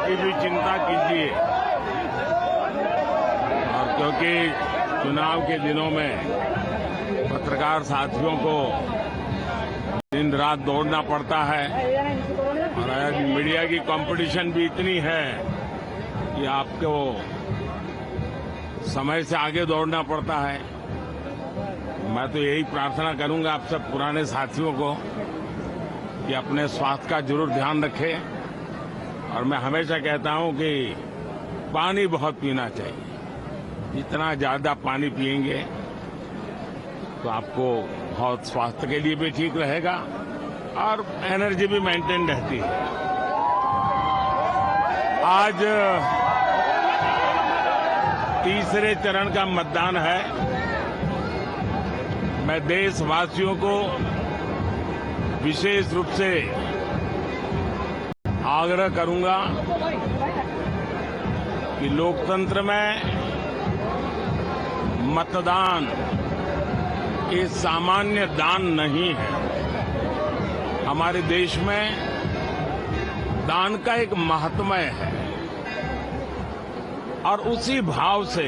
की भी चिंता कीजिए। और क्योंकि चुनाव के दिनों में पत्रकार साथियों को दिन रात दौड़ना पड़ता है और आज मीडिया की कंपटीशन भी इतनी है कि आपको समय से आगे दौड़ना पड़ता है। मैं तो यही प्रार्थना करूंगा आप सब पुराने साथियों को कि अपने स्वास्थ्य का जरूर ध्यान रखें। और मैं हमेशा कहता हूं कि पानी बहुत पीना चाहिए। जितना ज्यादा पानी पिएंगे तो आपको बहुत स्वास्थ्य के लिए भी ठीक रहेगा और एनर्जी भी मेंटेन रहती है। आज तीसरे चरण का मतदान है। मैं देशवासियों को विशेष रूप से आग्रह करूंगा कि लोकतंत्र में मतदान ये सामान्य दान नहीं है। हमारे देश में दान का एक महात्म्य है और उसी भाव से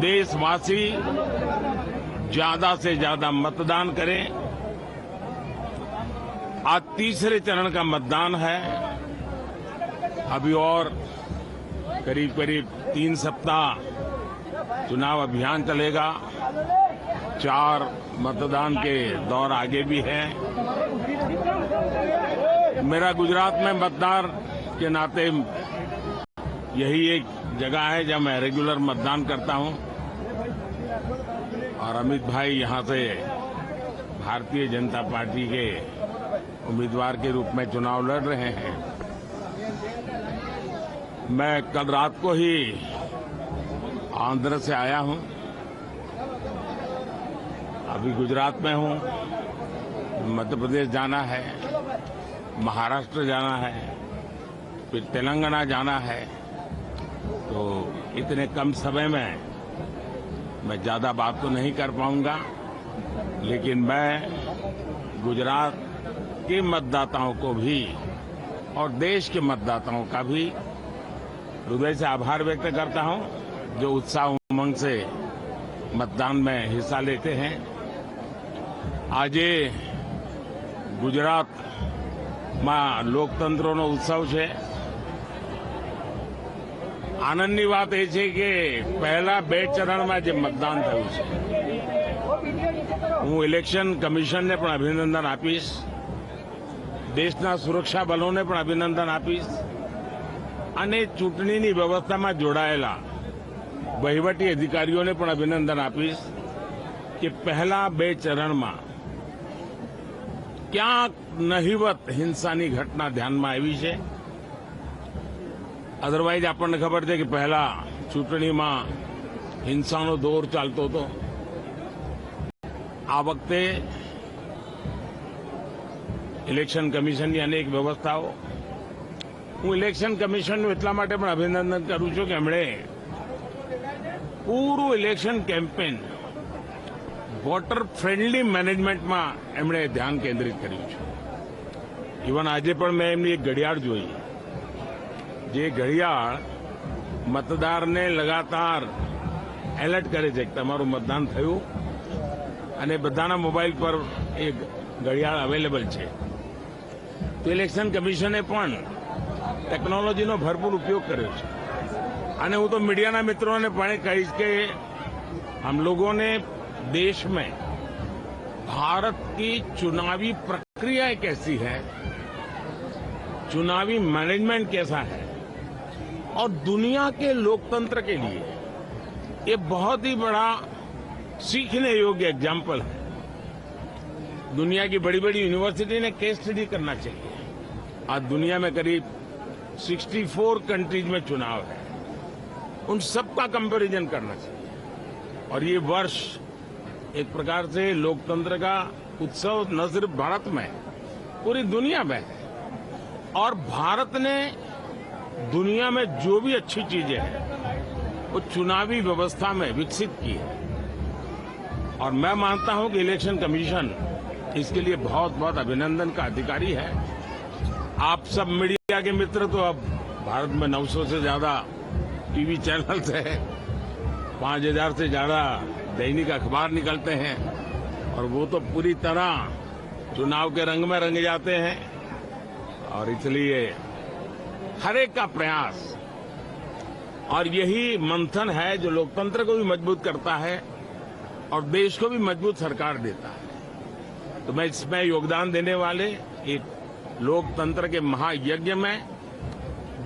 देशवासी ज्यादा से ज्यादा मतदान करें। आज तीसरे चरण का मतदान है। अभी और करीब करीब 3 सप्ताह चुनाव अभियान चलेगा। 4 मतदान के दौर आगे भी है। मेरा गुजरात में मतदान के नाते यही एक जगह है जहां मैं रेगुलर मतदान करता हूं और अमित भाई यहां से भारतीय जनता पार्टी के उम्मीदवार के रूप में चुनाव लड़ रहे हैं। मैं कल रात को ही आंध्र से आया हूं। अभी गुजरात में हूं। मध्य प्रदेश जाना है, महाराष्ट्र जाना है, फिर तेलंगाना जाना है। तो इतने कम समय में मैं ज्यादा बात तो नहीं कर पाऊंगा, लेकिन मैं गुजरात के मतदाताओं को भी और देश के मतदाताओं का भी हृदय से आभार व्यक्त करता हूं, जो उत्साह उमंग से मतदान में हिस्सा लेते हैं। आज ગુજરાતમાં લોકતંત્રનો ઉત્સવ છે। આનંદની વાત એ છે કે પહેલા 2 ચરણમાં જે મતદાન થયું છે, હું ઇલેક્શન કમિશનને પણ અભિનંદન આપીશ, દેશના સુરક્ષા બલોને પણ અભિનંદન આપીશ અને ચૂંટણીની વ્યવસ્થામાં જોડાયેલા વહીવટી અધિકારીઓને પણ અભિનંદન આપીશ કે પહેલા 2 ચરણમાં ક્યાંક નહિવત હિંસાની ઘટના ધ્યાનમાં આવી છે। અધરવાઇઝ આપણને ખબર છે કે પહેલા ચૂંટણીમાં હિંસાનો દોર ચાલતો હતો। આ વખતે ઇલેક્શન કમિશનની અનેક વ્યવસ્થાઓ, હું ઇલેક્શન કમિશનનું એટલા માટે પણ અભિનંદન કરું છું કે એમણે પૂરું ઇલેક્શન કેમ્પેન વોટર ફ્રેન્ડલી મેનેજમેન્ટમાં એમણે ધ્યાન કેન્દ્રિત કર્યું છે। ઇવન આજે પણ મેં એમની એક ઘડિયાળ જોઈ, જે ઘડિયાળ મતદારને લગાતાર એલર્ટ કરે છે કે તમારું મતદાન થયું અને બધાના મોબાઈલ પર એ ઘડિયાળ અવેલેબલ છે। તો ઇલેક્શન કમિશને પણ ટેકનોલોજીનો ભરપૂર ઉપયોગ કર્યો છે। અને હું તો મીડિયાના મિત્રોને પણ કહીશ કે हम लोगों ने देश में भारत की चुनावी प्रक्रिया कैसी है, चुनावी मैनेजमेंट कैसा है और दुनिया के लोकतंत्र के लिए ये बहुत ही बड़ा सीखने योग्य एग्जाम्पल है। दुनिया की बड़ी बड़ी यूनिवर्सिटी ने केस स्टडी करना चाहिए। आज दुनिया में करीब 64 कंट्रीज में चुनाव है, उन सबका कंपैरिजन करना चाहिए। और ये वर्ष एक प्रकार से लोकतंत्र का उत्सव न सिर्फ भारत में, पूरी दुनिया में है। और भारत ने दुनिया में जो भी अच्छी चीजें हैं वो चुनावी व्यवस्था में विकसित की है। और मैं मानता हूं कि इलेक्शन कमीशन इसके लिए बहुत बहुत अभिनंदन का अधिकारी है। आप सब मीडिया के मित्र तो अब भारत में 900 से ज्यादा टीवी चैनल्स हैं, 5000 से ज्यादा दैनिक अखबार निकलते हैं और वो तो पूरी तरह चुनाव के रंग में रंगे जाते हैं। और इसलिए हर एक का प्रयास और यही मंथन है जो लोकतंत्र को भी मजबूत करता है और देश को भी मजबूत सरकार देता है। तो मैं इसमें योगदान देने वाले एक लोकतंत्र के महायज्ञ में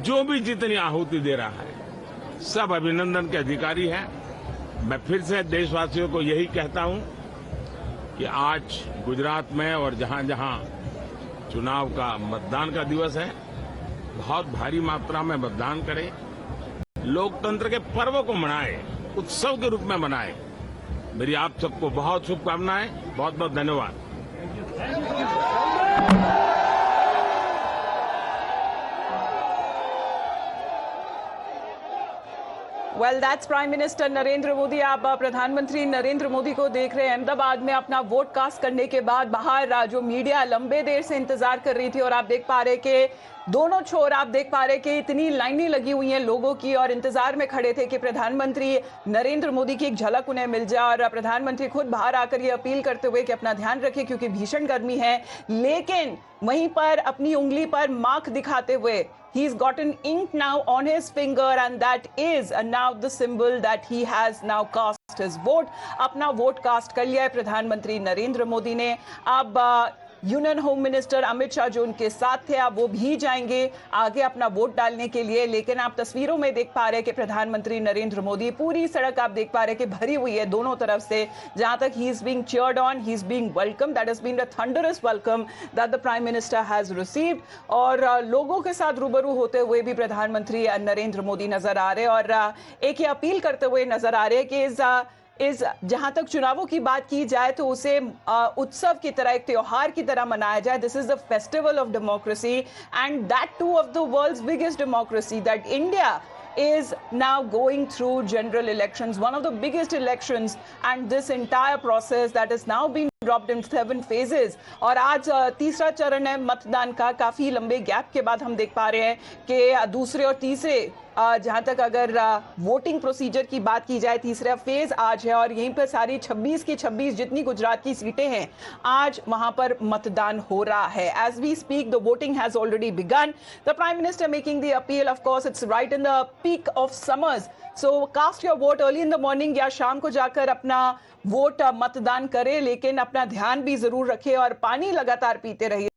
जो भी जितनी आहुति दे रहा है सब अभिनंदन के अधिकारी हैं। मैं फिर से देशवासियों को यही कहता हूं कि आज गुजरात में और जहां जहां चुनाव का मतदान का दिवस है, बहुत भारी मात्रा में मतदान करें, लोकतंत्र के पर्व को मनाएं, उत्सव के रूप में मनाएं। मेरी आप सबको बहुत शुभकामनाएं, बहुत बहुत धन्यवाद। Well that's prime minister Narendra Modi. आप प्रधानमंत्री नरेंद्र मोदी को देख रहे हैं अहमदाबाद में अपना वोट कास्ट करने के बाद बाहर जो मीडिया लंबे देर से इंतजार कर रही थी और आप देख पा रहे कि दोनों छोर आप देख पा रहे कि इतनी लाइनें लगी हुई हैं लोगों की और इंतजार में खड़े थे कि प्रधानमंत्री नरेंद्र मोदी की एक झलक उन्हें मिल जाए। और प्रधानमंत्री खुद बाहर आकर ये अपील करते हुए कि अपना ध्यान रखें क्योंकि भीषण गर्मी है, लेकिन वहीं पर अपनी उंगली पर मार्क दिखाते हुए he's gotten ink now on his finger and that is now the symbol that he has now cast his vote। अपना वोट कास्ट कर लिया है प्रधानमंत्री नरेंद्र मोदी ने। अब union home minister Amit Shah जो उनके साथ थे अब वो भी जाएंगे आगे अपना वोट डालने के लिए, लेकिन आप तस्वीरों में देख पा रहे हैं कि प्रधानमंत्री नरेंद्र मोदी, पूरी सड़क आप देख पा रहे हैं कि भरी हुई है दोनों तरफ से। जहां तक he is being cheered on, he is being welcome, that has been a thunderous welcome that the prime minister has received. और लोगों के साथ रूबरू होते हुए भी प्रधानमंत्री नरेंद्र मोदी नजर आ रहे हैं और एक ही अपील करते हुए नजर आ रहे हैं कि जहां तक चुनावों की बात की जाए तो उसे उत्सव की तरह, एक त्योहार की तरह मनाया जाए। This is the festival of democracy and that too of the world's biggest democracy, that India is now going through general elections, one of the biggest elections, and this entire process that is now being dropped in 7 phases। और आज तीसरा चरण है मतदान का। काफी लंबे gap के बाद हम देख पा रहे हैं कि दूसरे और तीसरे जहां तक अगर वोटिंग प्रोसीजर की बात की जाए, तीसरा फेज आज है और यहीं पर सारी 26 की 26 जितनी गुजरात की सीटें हैं आज वहां पर मतदान हो रहा है। As we speak the voting has already begun. The prime minister making the appeal, of course it's right in the peak of summers, so cast your vote early in the morning या शाम को जाकर अपना vote मतदान करें, लेकिन अपना ध्यान भी जरूर रखें और पानी लगातार पीते रहिए।